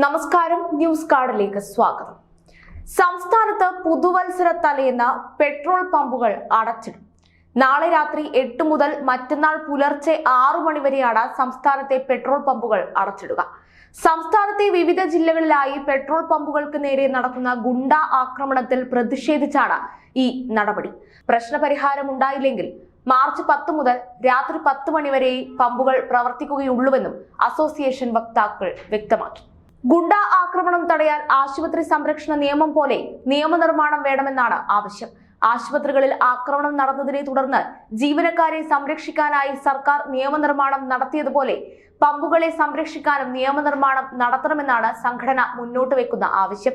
നമസ്കാരം, ന്യൂസ് കാർഡിലേക്ക് സ്വാഗതം. സംസ്ഥാനത്ത് പുതുവത്സര തലേന്ന് പെട്രോൾ പമ്പുകൾ അടച്ചിടും. നാളെ രാത്രി 8 മുതൽ മറ്റന്നാൾ പുലർച്ചെ 6 മണി വരെയാണ് സംസ്ഥാനത്തെ പെട്രോൾ പമ്പുകൾ അടച്ചിടുക. സംസ്ഥാനത്തെ വിവിധ ജില്ലകളിലായി പെട്രോൾ പമ്പുകൾക്ക് നേരെ നടക്കുന്ന ഗുണ്ട ആക്രമണത്തിൽ പ്രതിഷേധിച്ചാണ് ഈ നടപടി. പ്രശ്നപരിഹാരം ഉണ്ടായില്ലെങ്കിൽ മാർച്ച് 10 മുതൽ രാത്രി 10 മണി വരെ പമ്പുകൾ പ്രവർത്തിക്കുകയുള്ളൂവെന്നും അസോസിയേഷൻ വക്താക്കൾ വ്യക്തമാക്കി. ഗുണ്ട ആക്രമണം തടയാൻ ആശുപത്രി സംരക്ഷണ നിയമം പോലെ നിയമനിർമ്മാണം വേണമെന്നാണ് ആവശ്യം. ആശുപത്രികളിൽ ആക്രമണം നടന്നതിനെ തുടർന്ന് ജീവനക്കാരെ സംരക്ഷിക്കാനായി സർക്കാർ നിയമനിർമ്മാണം നടത്തിയതുപോലെ പമ്പുകളെ സംരക്ഷിക്കാനും നിയമനിർമ്മാണം നടത്തണമെന്നാണ് സംഘടന മുന്നോട്ട് വെക്കുന്ന ആവശ്യം.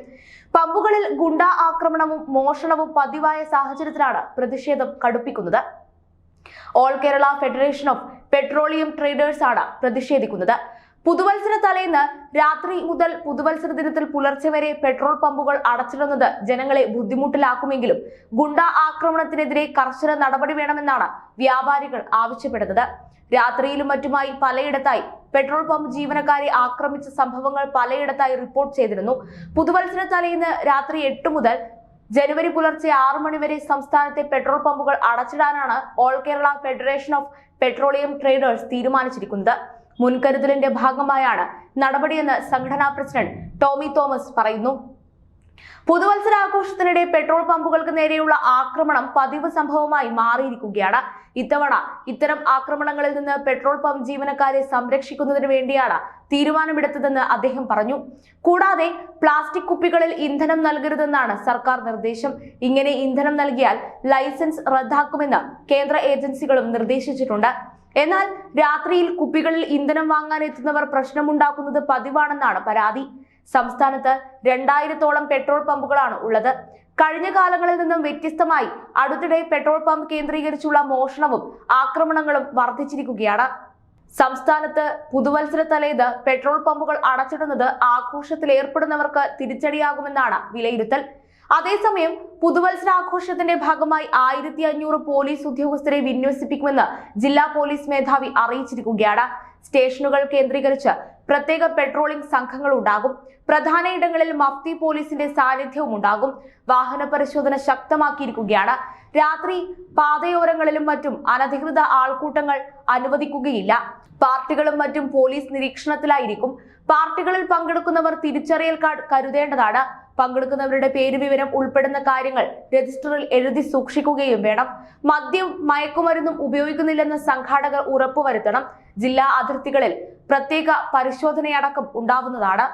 പമ്പുകളിൽ ഗുണ്ട ആക്രമണവും മോഷണവും പതിവായ സാഹചര്യത്തിലാണ് പ്രതിഷേധം കടുപ്പിക്കുന്നത്. All Kerala federation of petroleum traders ആണ് പ്രതിഷേധിക്കുന്നത്. പുതുവത്സര തലേന്ന് രാത്രി മുതൽ പുതുവത്സര ദിനത്തിൽ പുലർച്ചെ വരെ പെട്രോൾ പമ്പുകൾ അടച്ചിടുന്നത് ജനങ്ങളെ ബുദ്ധിമുട്ടിലാക്കുമെങ്കിലും ഗുണ്ട ആക്രമണത്തിനെതിരെ കർശന നടപടി വേണമെന്നാണ് വ്യാപാരികൾ ആവശ്യപ്പെടുന്നത്. രാത്രിയിലും മറ്റുമായി പലയിടത്തായി പെട്രോൾ പമ്പ് ജീവനക്കാരെ ആക്രമിച്ച സംഭവങ്ങൾ പലയിടത്തായി റിപ്പോർട്ട് ചെയ്തിരുന്നു. പുതുവത്സര തലേന്ന് രാത്രി 8 മുതൽ ജനുവരി പുലർച്ചെ 6 മണി വരെ സംസ്ഥാനത്തെ പെട്രോൾ പമ്പുകൾ അടച്ചിടാനാണ് all Kerala federation of petroleum traders തീരുമാനിച്ചിരിക്കുന്നത്. മുൻകരുതലിന്റെ ഭാഗമായാണ് നടപടിയെന്ന് സംഘടനാ പ്രസിഡന്റ് ടോമി തോമസ് പറയുന്നു. പുതുവത്സരാഘോഷത്തിനിടെ പെട്രോൾ പമ്പുകൾക്ക് നേരെയുള്ള ആക്രമണം പതിവ് സംഭവമായി മാറിയിരിക്കുകയാണ്. ഇത്തവണ ഇത്തരം ആക്രമണങ്ങളിൽ നിന്ന് പെട്രോൾ പമ്പ് ജീവനക്കാരെ സംരക്ഷിക്കുന്നതിന് വേണ്ടിയാണ് തീരുമാനമെടുത്തതെന്ന് അദ്ദേഹം പറഞ്ഞു. കൂടാതെ പ്ലാസ്റ്റിക് കുപ്പികളിൽ ഇന്ധനം നൽകരുതെന്നാണ് സർക്കാർ നിർദ്ദേശം. ഇങ്ങനെ ഇന്ധനം നൽകിയാൽ ലൈസൻസ് റദ്ദാക്കുമെന്ന് കേന്ദ്ര ഏജൻസികളും നിർദ്ദേശിച്ചിട്ടുണ്ട്. എന്നാൽ രാത്രിയിൽ കുപ്പികളിൽ ഇന്ധനം വാങ്ങാൻ എത്തുന്നവർ പ്രശ്നമുണ്ടാക്കുന്നത് പതിവാണെന്നാണ് പരാതി. സംസ്ഥാനത്ത് 2000-ഓളം പെട്രോൾ പമ്പുകളാണ് ഉള്ളത്. കഴിഞ്ഞ കാലങ്ങളിൽ നിന്നും വ്യത്യസ്തമായി അടുത്തിടെ പെട്രോൾ പമ്പ് കേന്ദ്രീകരിച്ചുള്ള മോഷണവും ആക്രമണങ്ങളും വർദ്ധിച്ചിരിക്കുകയാണ്. സംസ്ഥാനത്ത് പുതുവത്സര തലേന്ന് പെട്രോൾ പമ്പുകൾ അടച്ചിടുന്നത് ആഘോഷത്തിൽ ഏർപ്പെടുന്നവർക്ക് തിരിച്ചടിയാകുമെന്നാണ് വിലയിരുത്തൽ. അതേസമയം പുതുവത്സരാഘോഷത്തിന്റെ ഭാഗമായി 1500 പോലീസ് ഉദ്യോഗസ്ഥരെ വിന്യസിപ്പിക്കുമെന്ന് ജില്ലാ പോലീസ് മേധാവി അറിയിച്ചിരിക്കുകയാണ്. സ്റ്റേഷനുകൾ കേന്ദ്രീകരിച്ച് പ്രത്യേക പെട്രോളിംഗ് സംഘങ്ങൾ ഉണ്ടാകും. പ്രധാന ഇടങ്ങളിൽ മഫ്തി പോലീസിന്റെ സാന്നിധ്യവും ഉണ്ടാകും. വാഹന പരിശോധന ശക്തമാക്കിയിരിക്കുകയാണ്. രാത്രി പാതയോരങ്ങളിലും മറ്റും അനധികൃത ആൾക്കൂട്ടങ്ങൾ അനുവദിക്കുകയില്ല. പാർട്ടികളും മറ്റും പോലീസ് നിരീക്ഷണത്തിലായിരിക്കും. പാർട്ടികളിൽ പങ്കെടുക്കുന്നവർ തിരിച്ചറിയൽ കാർഡ് കരുതേണ്ടതാണ്. പങ്കെടുക്കുന്നവരുടെ പേര് വിവരം ഉൾപ്പെടുന്ന കാര്യങ്ങൾ രജിസ്റ്ററിൽ എഴുതി സൂക്ഷിക്കുകയും വേണം. മദ്യം മയക്കുമരുന്നും ഉപയോഗിക്കുന്നില്ലെന്ന് സംഘാടകർ ഉറപ്പുവരുത്തണം. ജില്ലാ അതിർത്തികളിൽ പ്രത്യേക പരിശോധനയടക്കം ഉണ്ടാവുന്നതാണ്.